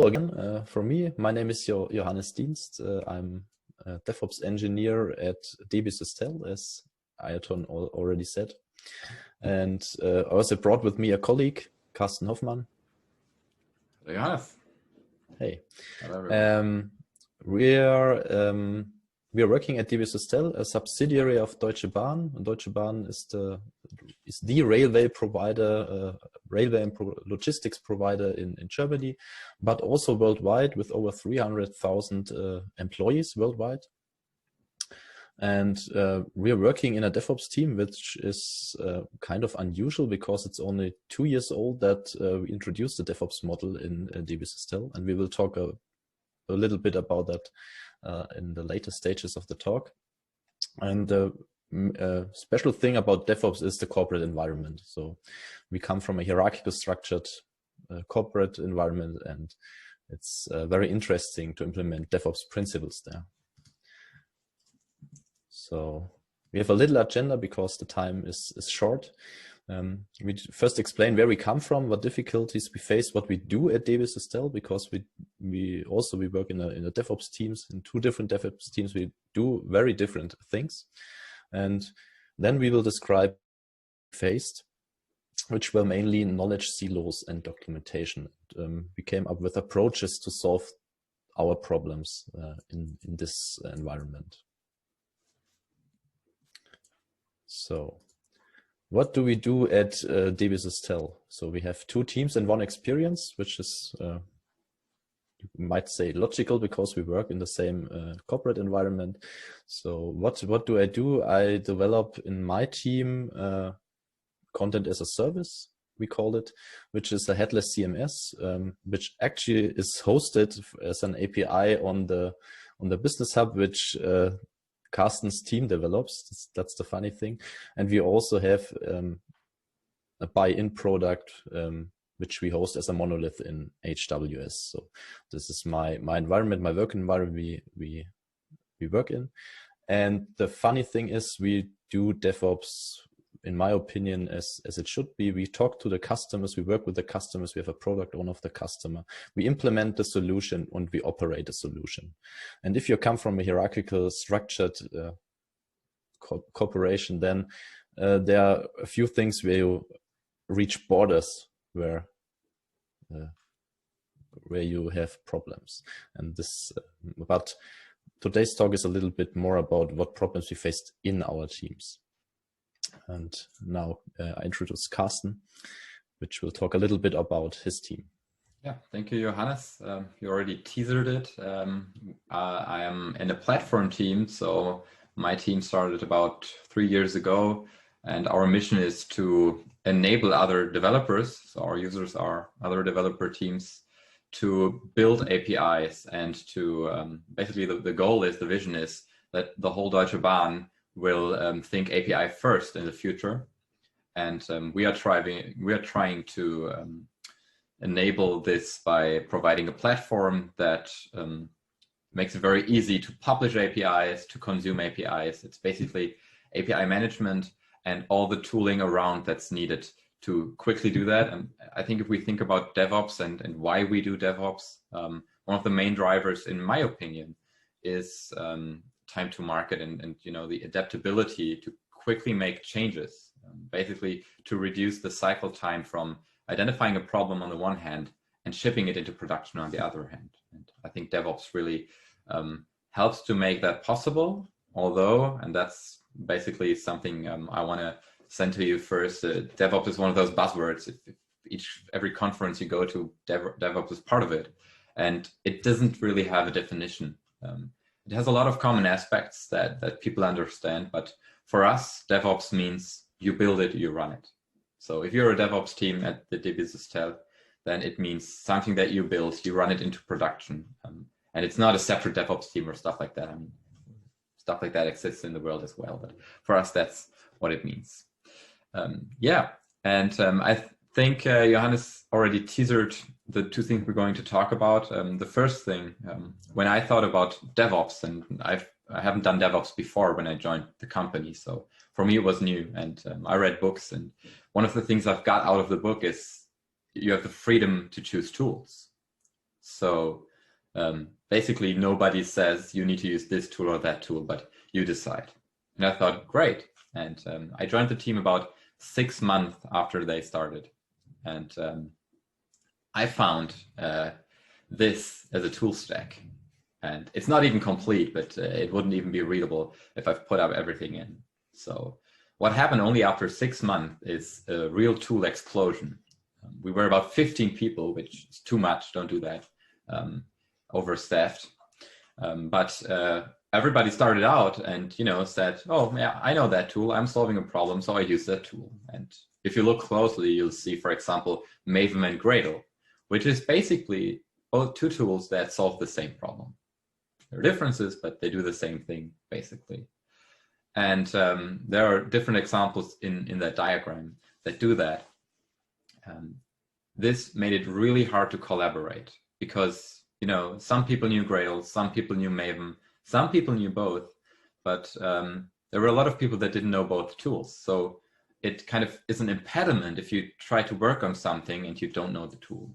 Hello again from me. My name is Johannes Dienst. I'm a Devops engineer at Systel, as Ayrton already said. And I also brought with me a colleague, Carsten Hoffmann. Hello, Johannes. Hey. Hello, everyone. We are working at Systel, a subsidiary of Deutsche Bahn. And Deutsche Bahn is the railway provider, railway and logistics provider in Germany, but also worldwide, with over 300,000 employees worldwide. And we are working in a DevOps team, which is kind of unusual because it's only 2 years old that we introduced the DevOps model in Systel, and we will talk a little bit about that in the later stages of the talk. And the special thing about DevOps is the corporate environment. So we come from a hierarchical structured corporate environment, and it's very interesting to implement DevOps principles there. So we have a little agenda because the time is short. We first explain where we come from, what difficulties we face, what we do at Systel, because we work in a DevOps teams, in 2 different DevOps teams. We do very different things, and then we will describe faced, which were mainly knowledge silos and documentation. We came up with approaches to solve our problems in this environment. So what do we do at Systel? So we have 2 teams and 1 experience, which is, you might say, logical because we work in the same corporate environment. So what do? I develop in my team content as a service, we call it, which is a headless CMS, which actually is hosted as an API on the Business Hub, which Carsten's team develops. That's the funny thing. And we also have a buy-in product, which we host as a monolith in HWS. So this is my environment, my work environment we work in. And the funny thing is we do DevOps, in my opinion, as it should be. We talk to the customers, we work with the customers, we have a product owner of the customer. We implement the solution and we operate the solution. And if you come from a hierarchical structured corporation, then there are a few things where you reach borders where you have problems. And this, but today's talk is a little bit more about what problems we faced in our teams. And now I introduce Carsten, which will talk a little bit about his team. Yeah, thank you, Johannes. You already teasered it. I am in a platform team, so my team started about 3 years ago, and our mission is to enable other developers, so our users are other developer teams, to build APIs and to basically the goal is, the vision is that the whole Deutsche Bahn will think API first in the future, and we are trying to enable this by providing a platform that makes it very easy to publish APIs, to consume APIs. It's basically API management and all the tooling around that's needed to quickly do that. And I think if we think about DevOps and why we do DevOps, one of the main drivers, in my opinion, is time to market and the adaptability to quickly make changes, basically to reduce the cycle time from identifying a problem on the one hand and shipping it into production on the other hand. And I think DevOps really helps to make that possible, although, and that's basically something I want to send to you first, DevOps is one of those buzzwords. Every conference you go to, DevOps is part of it, and it doesn't really have a definition. It has a lot of common aspects that people understand, but for us, DevOps means you build it, you run it. So if you're a DevOps team at the Systel, then it means something that you build, you run it into production. And it's not a separate DevOps team or stuff like that. I mean, stuff like that exists in the world as well, but for us, that's what it means. Yeah, and I think Johannes already teasered the 2 things we're going to talk about. The first thing, when I thought about DevOps, and I haven't done DevOps before when I joined the company, so for me it was new, and I read books, and one of the things I've got out of the book is you have the freedom to choose tools. So basically nobody says you need to use this tool or that tool, but you decide. And I thought, great. And I joined the team about 6 months after they started. And I found this as a tool stack. And it's not even complete, but it wouldn't even be readable if I've put up everything in. So what happened only after 6 months is a real tool explosion. We were about 15 people, which is too much, don't do that, overstaffed. But everybody started out and, said, oh, yeah, I know that tool, I'm solving a problem, so I use that tool. And if you look closely, you'll see, for example, Maven and Gradle, which is basically both two tools that solve the same problem. There are differences, but they do the same thing, basically. And there are different examples in that diagram that do that. This made it really hard to collaborate because, some people knew Gradle, some people knew Maven, some people knew both, but there were a lot of people that didn't know both tools. So it kind of is an impediment if you try to work on something and you don't know the tool.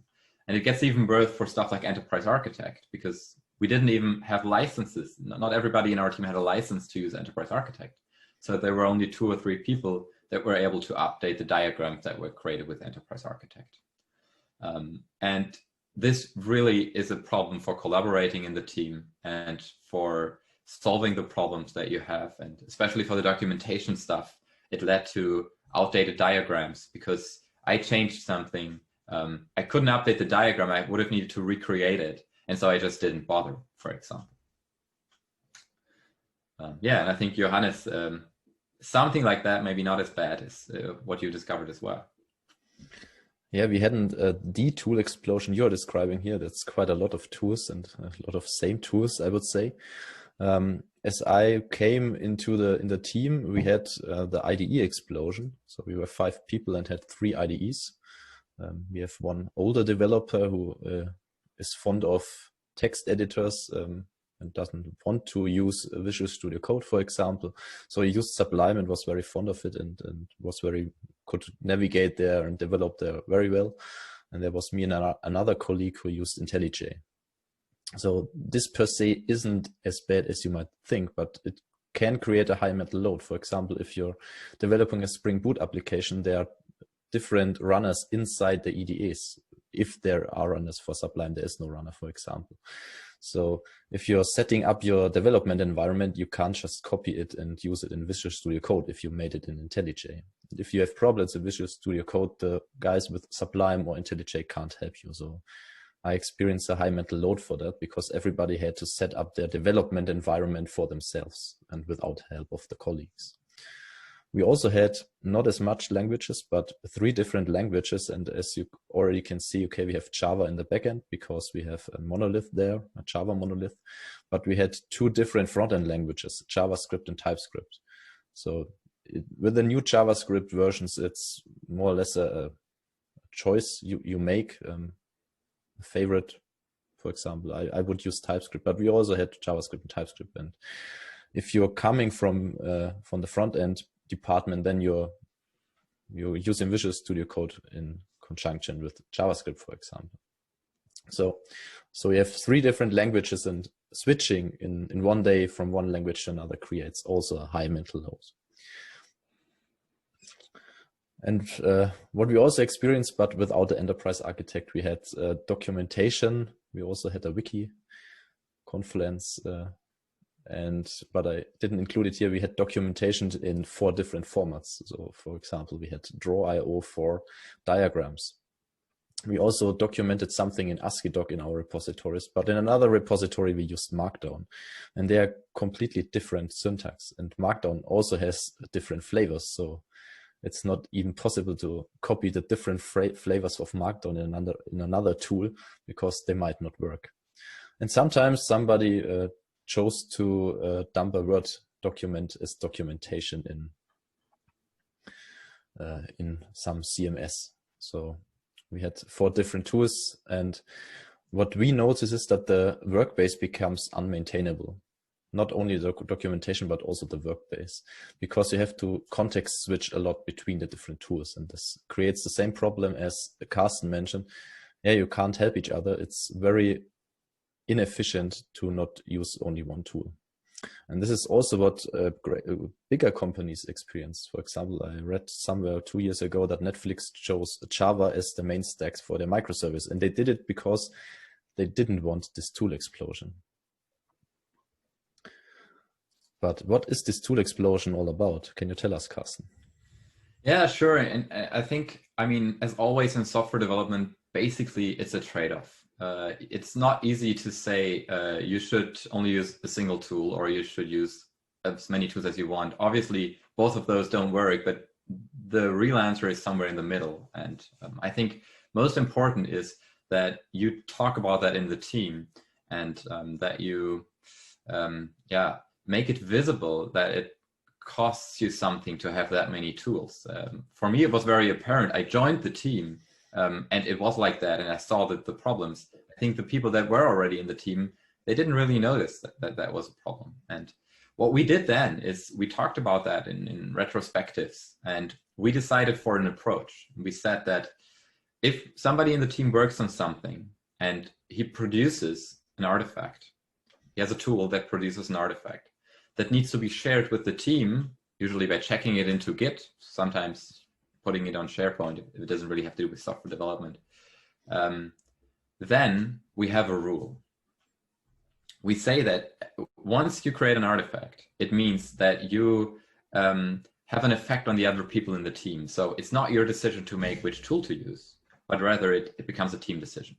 And it gets even worse for stuff like Enterprise Architect, because we didn't even have licenses. Not everybody in our team had a license to use Enterprise Architect. So there were only 2 or 3 people that were able to update the diagrams that were created with Enterprise Architect. And this really is a problem for collaborating in the team and for solving the problems that you have. And especially for the documentation stuff, it led to outdated diagrams because I changed something. I couldn't update the diagram. I would have needed to recreate it. And so I just didn't bother, for example. Yeah, and I think Johannes, something like that, maybe not as bad as what you discovered as well. Yeah, we hadn't the tool explosion you're describing here. That's quite a lot of tools and a lot of same tools, I would say. As I came into the team, we had the IDE explosion. So we were 5 people and had 3 IDEs. We have one older developer who is fond of text editors and doesn't want to use Visual Studio Code, for example. So he used Sublime and was very fond of it and could navigate there and develop there very well. And there was me and another colleague who used IntelliJ. So this per se isn't as bad as you might think, but it can create a high mental load. For example, if you're developing a Spring Boot application, there are different runners inside the EDAs. If there are runners for Sublime, there is no runner, for example. So if you're setting up your development environment, you can't just copy it and use it in Visual Studio Code if you made it in IntelliJ. If you have problems in Visual Studio Code, the guys with Sublime or IntelliJ can't help you. So I experienced a high mental load for that because everybody had to set up their development environment for themselves and without help of the colleagues. We also had not as much languages, but 3 different languages. And as you already can see, okay, we have Java in the backend because we have a monolith there, a Java monolith, but we had 2 different front-end languages, JavaScript and TypeScript. So with the new JavaScript versions, it's more or less a choice you make. Favorite, for example, I would use TypeScript, but we also had JavaScript and TypeScript. And if you're coming from the front-end department, then you're using Visual Studio Code in conjunction with JavaScript, for example. So we have 3 different languages, and switching in one day from one language to another creates also a high mental load. And what we also experienced, but without the enterprise architect, we had documentation. We also had a wiki, Confluence, but I didn't include it here. We had documentation in 4 different formats. So for example, we had draw.io for diagrams. We also documented something in AsciiDoc in our repositories, but in another repository, we used Markdown, and they are completely different syntax, and Markdown also has different flavors. So it's not even possible to copy the different flavors of Markdown in another tool because they might not work. And sometimes somebody chose to dump a Word document as documentation in some CMS. So we had 4 different tools, and what we notice is that the workbase becomes unmaintainable. Not only the documentation, but also the workbase, because you have to context switch a lot between the different tools. And this creates the same problem as Carsten mentioned. Yeah, you can't help each other. It's very inefficient to not use only one tool. And this is also what bigger companies experience. For example, I read somewhere 2 years ago that Netflix chose Java as the main stack for their microservice, and they did it because they didn't want this tool explosion. But what is this tool explosion all about? Can you tell us, Carsten? Yeah, sure. And I think, I mean, as always in software development, basically it's a trade-off. It's not easy to say you should only use a single tool or you should use as many tools as you want. Obviously, both of those don't work, but the real answer is somewhere in the middle. And I think most important is that you talk about that in the team, and that you make it visible that it costs you something to have that many tools. For me, it was very apparent. I joined the team and it was like that, and I saw that the problems. I think the people that were already in the team, they didn't really notice that was a problem. And what we did then is we talked about that in retrospectives, and we decided for an approach. We said that if somebody in the team works on something and he produces an artifact, he has a tool that produces an artifact that needs to be shared with the team, usually by checking it into Git, sometimes putting it on SharePoint. It doesn't really have to do with software development. Then we have a rule. We say that once you create an artifact, it means that you have an effect on the other people in the team. So it's not your decision to make which tool to use, but rather it becomes a team decision.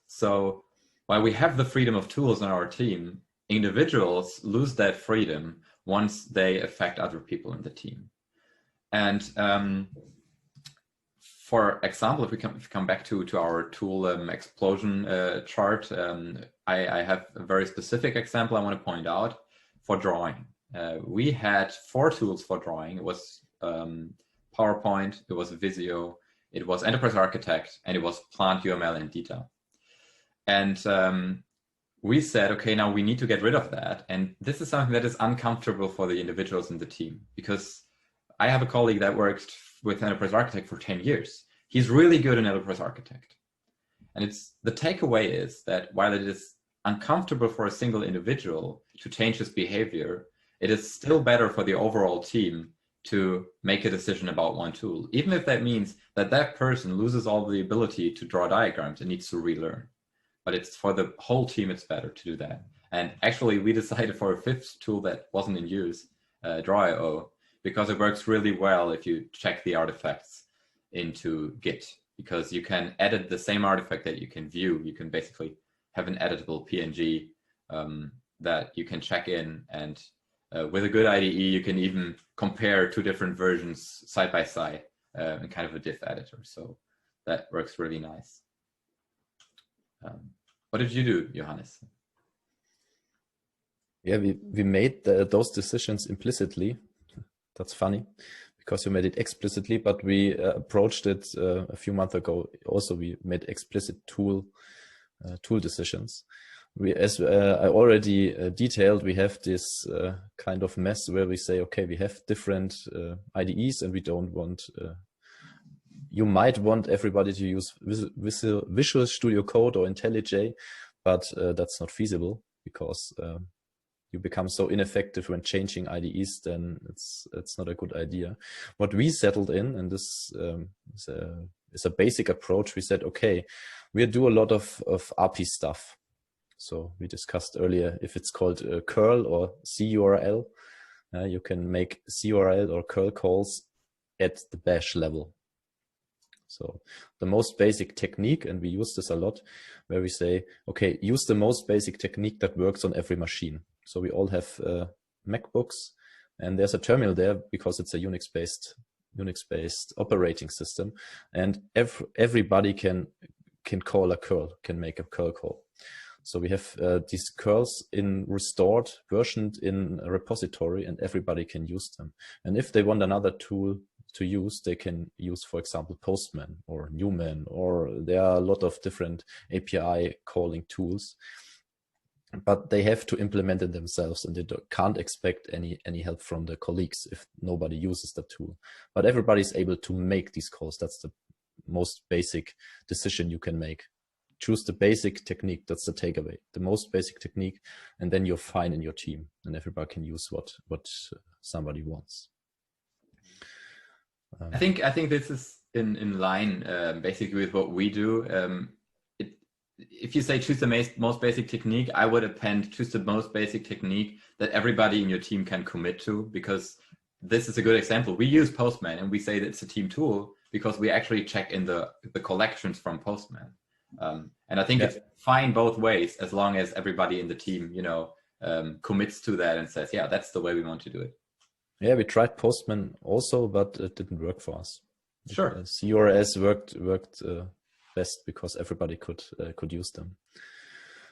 So while we have the freedom of tools on our team, individuals lose that freedom once they affect other people in the team. And for example, if we come back to our tool explosion chart, I have a very specific example I want to point out for drawing. We had 4 tools for drawing. It was PowerPoint, it was Visio, it was Enterprise Architect, and it was Plant UML and Detail. And we said, okay, now we need to get rid of that. And this is something that is uncomfortable for the individuals in the team, because I have a colleague that worked with Enterprise Architect for 10 years. He's really good in Enterprise Architect. And the takeaway is that while it is uncomfortable for a single individual to change his behavior, it is still better for the overall team to make a decision about one tool, even if that means that that person loses all the ability to draw diagrams and needs to relearn. But it's for the whole team, it's better to do that. And actually, we decided for a 5th tool that wasn't in use, Draw.io, because it works really well if you check the artifacts into Git, because you can edit the same artifact that you can view. You can basically have an editable PNG that you can check in, and with a good IDE, you can even compare 2 different versions side by side in kind of a diff editor. So that works really nice. What did you do, Johannes? Yeah, we made those decisions implicitly. That's funny, because you made it explicitly, but we approached it a few months ago. Also, we made explicit tool decisions. As I already detailed, we have this kind of mess where we say, okay, we have different IDEs, and we don't want. You might want everybody to use Visual Studio Code or IntelliJ, but that's not feasible, because you become so ineffective when changing IDEs, then it's not a good idea. What we settled in, and this is a basic approach, we said, okay, we do a lot of RP stuff. So we discussed earlier, if it's called curl or curl, you can make curl or curl calls at the bash level. So the most basic technique, and we use this a lot, where we say, okay, use the most basic technique that works on every machine. So we all have MacBooks, and there's a terminal there because it's a Unix-based operating system, and everybody can call a curl, can make a curl call. So we have these curls in restored, versioned in a repository, and everybody can use them. And if they want another tool to use, they can use, for example, Postman or Newman, or there are a lot of different API calling tools, but they have to implement it themselves, and they can't expect any help from the colleagues if nobody uses the tool. But everybody's able to make these calls. That's the most basic decision you can make. choose the basic technique. That's the takeaway, the most basic technique, and then you're fine in your team, and everybody can use what somebody wants. I think this is in line basically with what we do. If you say choose the most basic technique, I would append choose the most basic technique that everybody in your team can commit to, because this is a good example. We use Postman, and we say that it's a team tool because we actually check in the collections from Postman. And I think it's fine both ways, as long as everybody in the team, commits to that and says, yeah, that's the way we want to do it. Yeah, we tried Postman also, but it didn't work for us. Sure. CRS worked best because everybody could use them.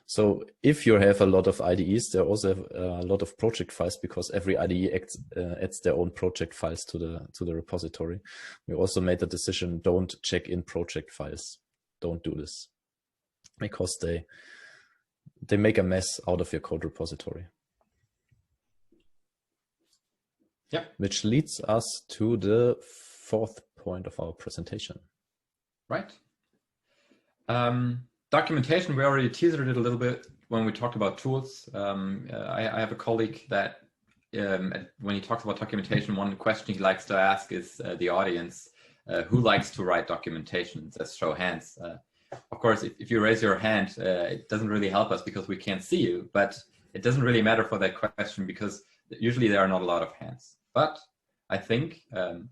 So if you have a lot of IDEs, there are also a lot of project files, because every IDE adds their own project files to the repository. We also made the decision, don't check in project files. Don't do this, because they make a mess out of your code repository. Yep. Which leads us to the fourth point of our presentation. Right. Documentation, we already teased it a little bit when we talked about tools. I have a colleague that when he talks about documentation, one question he likes to ask is the audience, who likes to write documentation? Let's show hands. Of course, if you raise your hand, it doesn't really help us because we can't see you, but it doesn't really matter for that question because usually there are not a lot of hands. But I think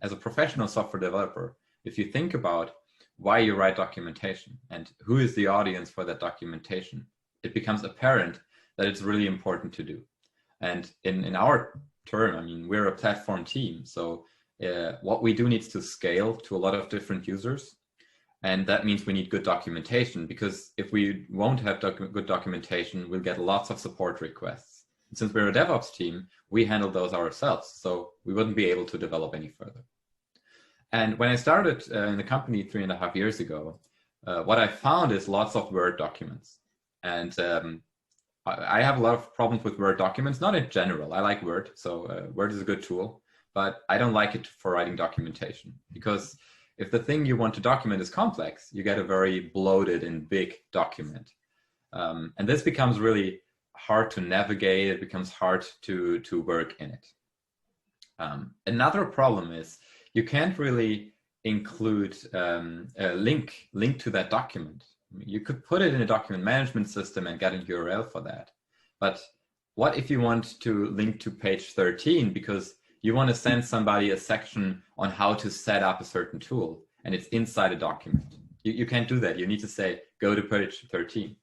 as a professional software developer, if you think about why you write documentation and who is the audience for that documentation, it becomes apparent that it's really important to do. And in our term, I mean, we're a platform team. So what we do needs to scale to a lot of different users. And that means we need good documentation, because if we won't have good documentation, we'll get lots of support requests. And since we're a DevOps team, we handle those ourselves. So we wouldn't be able to develop any further. And when I started in the company 3.5 years ago, what I found is lots of Word documents. And I have a lot of problems with Word documents, not in general. I like Word, so Word is a good tool, but I don't like it for writing documentation, because if the thing you want to document is complex, you get a very bloated and big document. And this becomes really hard to navigate. It becomes hard to work in it. Another problem is you can't really include a link to that document. You could put it in a document management system and get a URL for that. But what if you want to link to page 13 because you want to send somebody a section on how to set up a certain tool and it's inside a document? You can't do that. You need to say, go to page 13.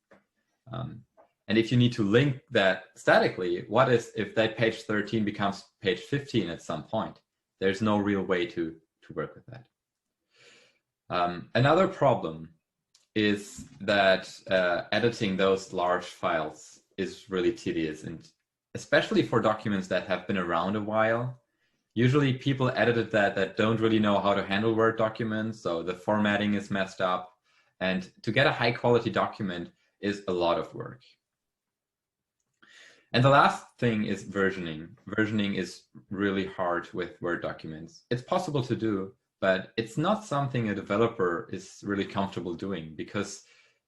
And if you need to link that statically, what is if that page 13 becomes page 15 at some point? There's no real way to work with that. Another problem is that editing those large files is really tedious, and especially for documents that have been around a while. Usually people edited that don't really know how to handle Word documents, so the formatting is messed up, and to get a high quality document is a lot of work. And the last thing is versioning. Versioning is really hard with Word documents. It's possible to do, but it's not something a developer is really comfortable doing, because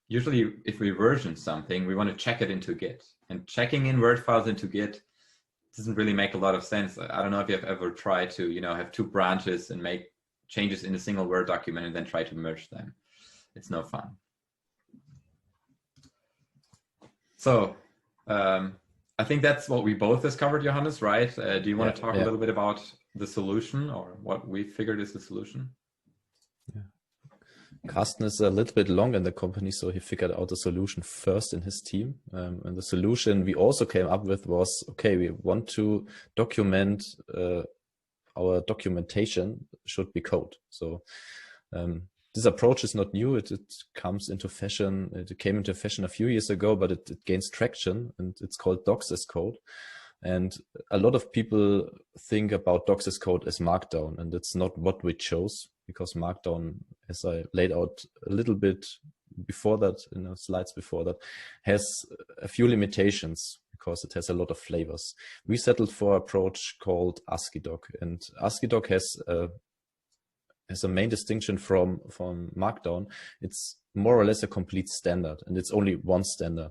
usually if we version something, we want to check it into Git. And checking in Word files into Git doesn't really make a lot of sense. I don't know if you've ever tried to, have two branches and make changes in a single Word document and then try to merge them. It's no fun. So I think that's what we both discovered, Johannes, right? Do you want to talk a little bit about the solution, or what we figured is the solution? Yeah. Carsten is a little bit long in the company, so he figured out the solution first in his team. And the solution we also came up with was, okay, we want to document our documentation should be code. So this approach is not new. It comes into fashion. It came into fashion a few years ago, but it gains traction, and it's called docs as code. And a lot of people think about docs as code as Markdown, and it's not what we chose, because Markdown, as I laid out a little bit before that, in the slides before that, has a few limitations because it has a lot of flavors. We settled for an approach called ASCII doc, and ASCII doc has has a main distinction from Markdown. It's more or less a complete standard, and it's only one standard.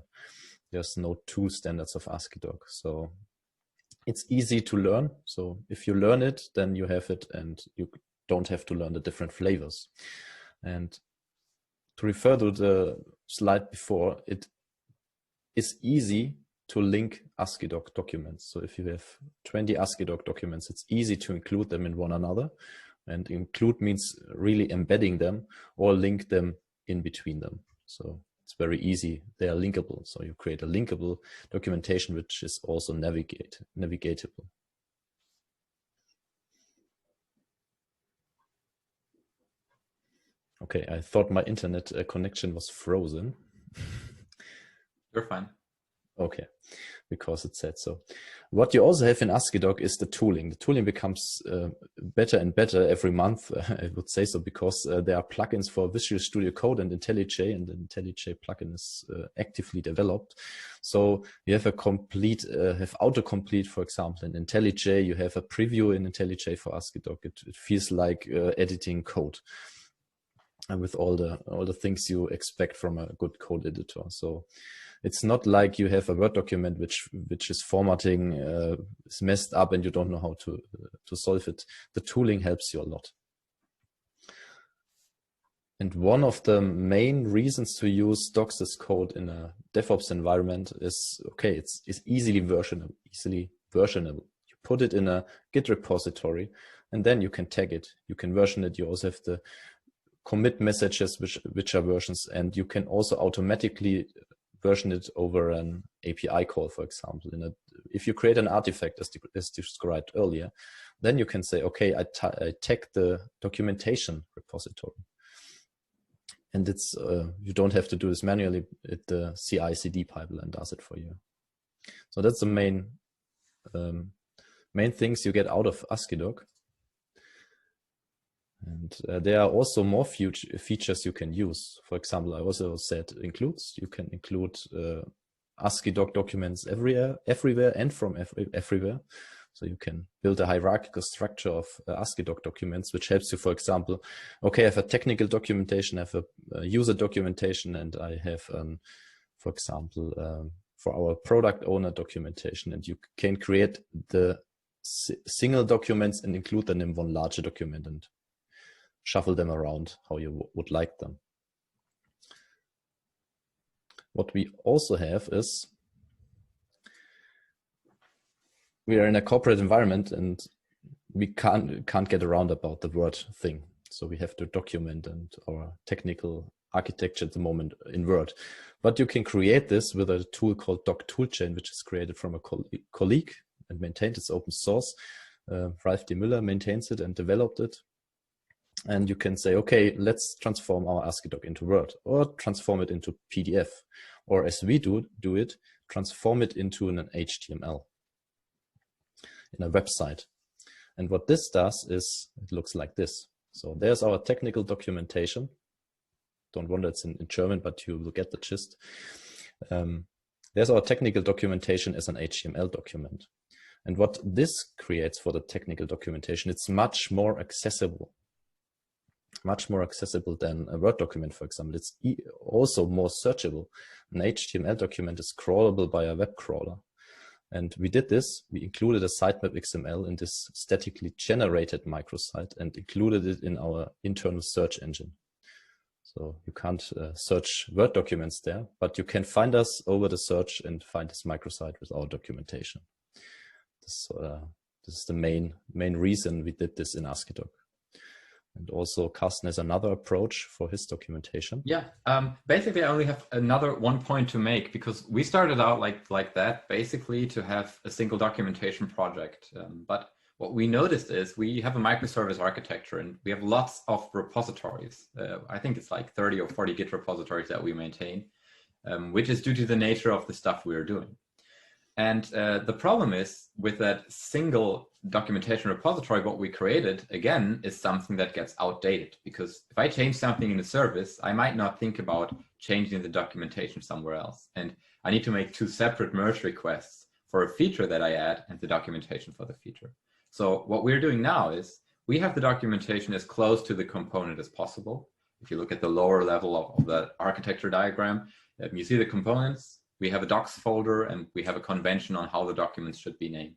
There's no two standards of AsciiDoc. So it's easy to learn. So if you learn it, then you have it, and you don't have to learn the different flavors. And to refer to the slide before, it is easy to link AsciiDoc documents. So if you have 20 AsciiDoc documents, it's easy to include them in one another. And include means really embedding them or link them in between them. So it's very easy. They are linkable. So you create a linkable documentation, which is also navigatable. Okay, I thought my internet connection was frozen. You're fine. Okay, because it said so. What you also have in AsciiDoc is the tooling. The tooling becomes better and better every month, I would say so, because there are plugins for Visual Studio Code and IntelliJ, and the IntelliJ plugin is actively developed. So you have a complete, have autocomplete, for example, in IntelliJ. You have a preview in IntelliJ for AsciiDoc. It feels like editing code, and with all the things you expect from a good code editor. So it's not like you have a Word document which is formatting is messed up and you don't know how to solve it. The tooling helps you a lot. And one of the main reasons to use docs as code in a DevOps environment is, okay, it's easily versionable. You put it in a Git repository, and then you can tag it. You can version it. You also have the commit messages which are versions, and you can also automatically version it over an API call, for example. If you create an artifact as described earlier, then you can say, okay, I tag the documentation repository. And it's you don't have to do this manually. The CI/CD pipeline does it for you. So that's the main things you get out of AsciiDoc. And there are also more features you can use. For example, I also said includes. You can include AsciiDoc documents everywhere and from everywhere. So you can build a hierarchical structure of AsciiDoc documents, which helps you, for example, okay, I have a technical documentation, I have a user documentation, and I have, for example, for our product owner documentation. And you can create the single documents and include them in one larger document and shuffle them around how you would like them. What we also have is we are in a corporate environment and we can't get around about the Word thing. So we have to document and our technical architecture at the moment in Word. But you can create this with a tool called Doc Toolchain, which is created from a colleague and maintained. It's open source. Ralf D. Müller maintains it and developed it. And you can say, okay, let's transform our AsciiDoc into Word, or transform it into PDF, or as we do it, transform it into an HTML in a website. And what this does is, it looks like this. So there's our technical documentation. Don't wonder it's in German, but you will get the gist. There's our technical documentation as an HTML document. And what this creates for the technical documentation, it's much more accessible than a Word document, for example. It's also more searchable. An HTML document is crawlable by a web crawler. And we did this. We included a sitemap XML in this statically generated microsite and included it in our internal search engine. So you can't search Word documents there, but you can find us over the search and find this microsite with our documentation. This is the main reason we did this in AsciiDoc. And also Carsten has another approach for his documentation. Yeah, basically I only have another one point to make, because we started out like that, basically to have a single documentation project. But what we noticed is we have a microservice architecture and we have lots of repositories. I think it's like 30 or 40 Git repositories that we maintain, which is due to the nature of the stuff we are doing. And the problem is with that single documentation repository, what we created, again, is something that gets outdated. Because if I change something in the service, I might not think about changing the documentation somewhere else. And I need to make two separate merge requests for a feature that I add and the documentation for the feature. So what we're doing now is we have the documentation as close to the component as possible. If you look at the lower level of the architecture diagram, you see the components, we have a docs folder, and we have a convention on how the documents should be named.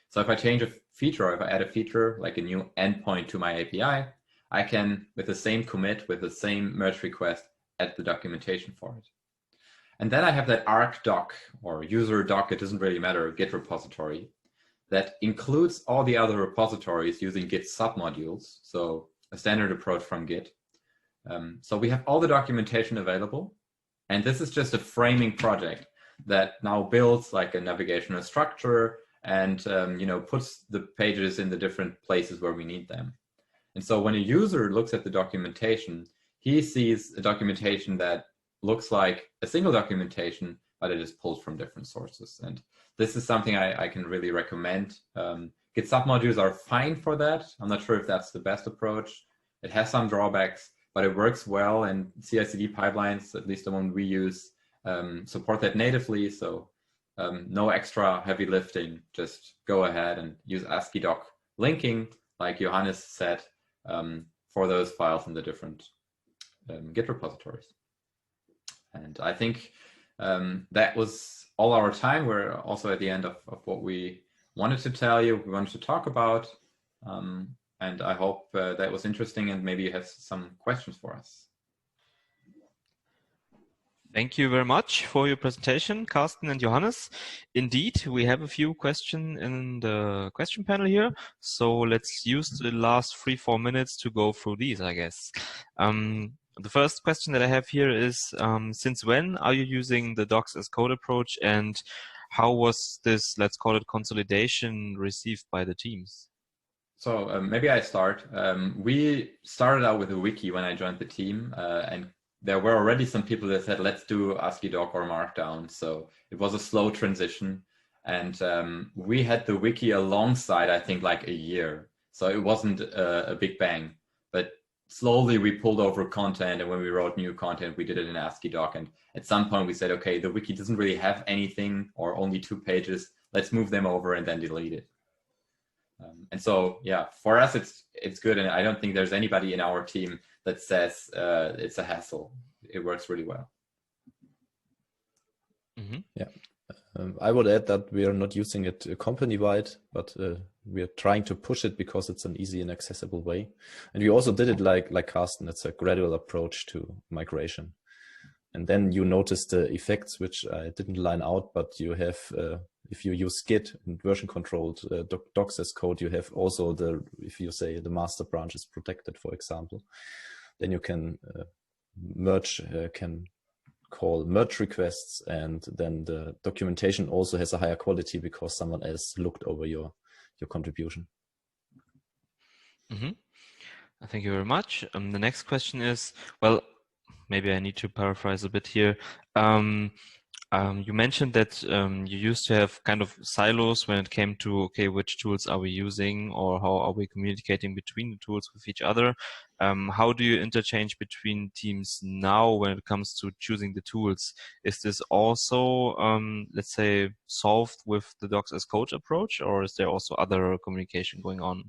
So if I change a feature, or if I add a feature like a new endpoint to my API, I can, with the same commit, with the same merge request, add the documentation for it. And then I have that arc doc or user doc, it doesn't really matter, Git repository that includes all the other repositories using Git submodules. So a standard approach from Git. So we have all the documentation available. And this is just a framing project that now builds like a navigational structure and puts the pages in the different places where we need them. And so when a user looks at the documentation, he sees a documentation that looks like a single documentation, but it is pulled from different sources. And this is something I can really recommend. Git submodules are fine for that. I'm not sure if that's the best approach. It has some drawbacks, but it works well, and CI/CD pipelines, at least the one we use, support that natively. So no extra heavy lifting, just go ahead and use ASCII doc linking, like Johannes said, for those files in the different Git repositories. And I think that was all our time. We're also at the end of what we wanted to tell you, we wanted to talk about. And I hope that was interesting, and maybe you have some questions for us. Thank you very much for your presentation, Carsten and Johannes. Indeed, we have a few questions in the question panel here. So let's use the last 3-4 minutes to go through these, I guess. The first question that I have here is, since when are you using the docs as code approach, and how was this, let's call it, consolidation received by the teams? So maybe I start. We started out with a wiki when I joined the team, and there were already some people that said, let's do ASCII doc or Markdown. So it was a slow transition. And we had the wiki alongside, I think, like a year. So it wasn't a big bang. But slowly we pulled over content, and when we wrote new content, we did it in ASCII doc. And at some point we said, okay, the wiki doesn't really have anything, or only 2 pages. Let's move them over and then delete it. And so, yeah, for us, it's good. And I don't think there's anybody in our team that says it's a hassle. It works really well. Mm-hmm. Yeah. I would add that we are not using it company-wide, but we are trying to push it because it's an easy and accessible way. And we also did it like Carsten. It's a gradual approach to migration. And then you notice the effects, which I didn't line out, but you have, if you use Git and version controlled docs as code, you have also if you say the master branch is protected, for example, then you can can call merge requests, and then the documentation also has a higher quality because someone else looked over your contribution. Mm-hmm. Thank you very much. The next question is, well, maybe I need to paraphrase a bit here. You mentioned that you used to have kind of silos when it came to, okay, which tools are we using, or how are we communicating between the tools with each other? How do you interchange between teams now when it comes to choosing the tools? Is this also, let's say, solved with the docs as code approach, or is there also other communication going on?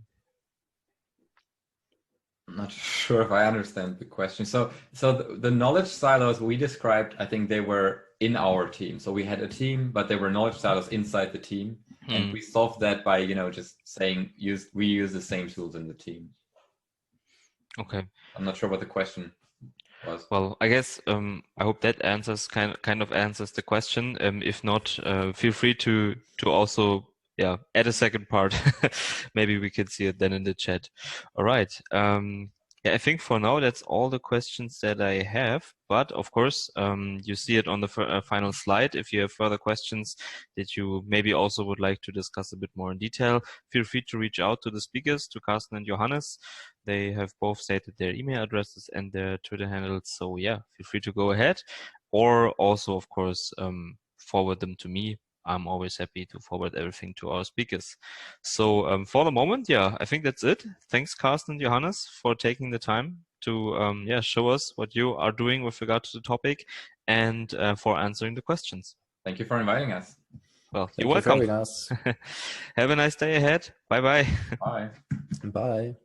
I'm not sure if I understand the question. So the knowledge silos we described, I think they were in our team. So we had a team, but there were knowledge silos inside the team. And we solved that by, just saying, we use the same tools in the team. Okay. I'm not sure what the question was. Well, I guess I hope that answers kind of answers the question. If not, feel free to also add a second part. Maybe we can see it then in the chat. All right. I think for now that's all the questions that I have. But of course, you see it on the final slide. If you have further questions that you maybe also would like to discuss a bit more in detail, feel free to reach out to the speakers, to Carsten and Johannes. They have both stated their email addresses and their Twitter handles. So yeah, feel free to go ahead, or also, of course, forward them to me. I'm always happy to forward everything to our speakers. So for the moment, I think that's it. Thanks, Carsten and Johannes, for taking the time to show us what you are doing with regard to the topic, and for answering the questions. Thank you for inviting us. Well, you're welcome. Thank you for having us. Have a nice day ahead. Bye-bye. Bye. Bye.